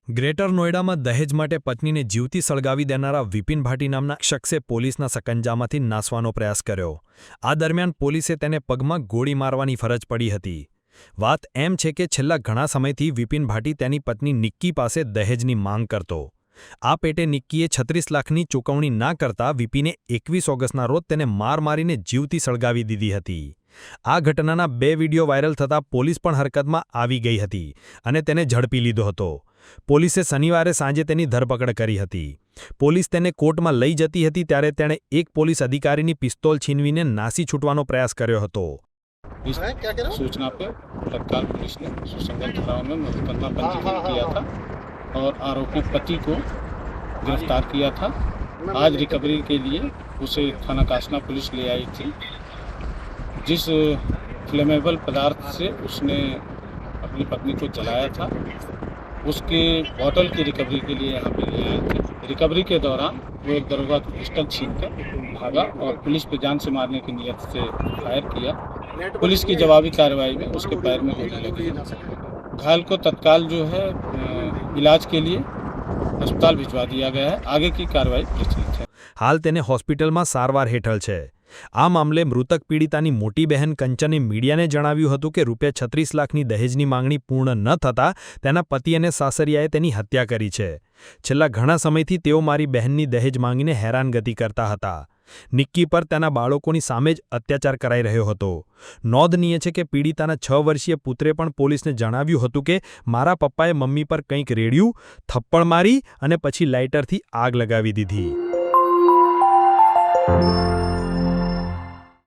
Greater નોઈડામાં દહેજ માટે પત્નીને જીવતી સળગાવી દેનારા વિપિન ભાટી નામના શખ્સે પોલીસના સકંજામાંથી નાસવાનો પ્રયાસ કર્યો. આ દરમિયાન પોલીસે તેને પગમાં ગોળી મારવાની ફરજ પડી હતી. વાત એમ છે કે છેલ્લા ઘણા સમયથી વિપિન ભાટી તેની પત્ની નિક્કી પાસે દહેજની માંગ કરતો. આ પેટે નિક્કીએ 36 લાખની ચૂકવણી ના કરતા વિપિને 21 ઓગસ્ટના રોજ તેને માર મારીને જીવતી સળગાવી દીધી હતી. આ ઘટનાના 2 વિડીયો વાયરલ થતાં પોલીસ પણ હરકતમાં આવી ગઈ હતી અને તેને ઝડપી લીધો હતો. પોલીસે શનિવારે સાંજે તેની ધરપકડ કરી હતી. પોલીસ તેને કોર્ટમાં લઈ જતી હતી ત્યારે તેણે એક પોલીસ અધિકારીની પિસ્તોલ છીનવીને નાસી છૂટવાનો પ્રયાસ કર્યો હતો. इस सूचना पर तत्काल पुलिस ने सुसंगत धाराओं में मुकदमा पंजीकृत किया था और आरोपी पति को गिरफ्तार किया था. आज रिकवरी के लिए उसे थाना कासना पुलिस ले आई थी. जिस फ्लेमेबल पदार्थ से उसने अपनी पत्नी को जलाया था उसके बॉटल की रिकवरी के लिए यहाँ पे ले आए थे. रिकवरी के दौरान वो एक दरोगा को पिस्टल छीन कर भागा और पुलिस पे जान से मारने की नीयत से फायर किया. पुलिस की जवाबी कार्रवाई में उसके पैर में गोली लगी. घायल को तत्काल जो है इलाज के लिए अस्पताल भिजवा दिया गया है. आगे की कार्रवाई प्रचलित है. હાલ તેને હોસ્પિટલમાં સારવાર હેઠળ છે. આ મામલે મૃતક પીડિતાની મોટી બહેન કંચને મીડિયાને જણાવ્યું હતું કે ₹36 લાખની દહેજની માંગણી પૂર્ણ ન થતાં તેના પતિ અને સાસરિયાએ તેની હત્યા કરી છે. છેલ્લા ઘણા સમયથી તેઓ મારી બહેનની દહેજ માંગીને હેરાનગતિ કરતા હતા. નિક્કી પર તેના બાળકોની સામે જ અત્યાચાર કરાઈ રહ્યો હતો. નોંધનીય છે કે પીડિતાના 6 વર્ષીય પુત્રે પણ પોલીસને જણાવ્યું હતું કે મારા પપ્પાએ મમ્મી પર કંઈક રેડ્યું, થપ્પડ મારી અને પછી લાઇટરથી આગ લગાવી દીધી.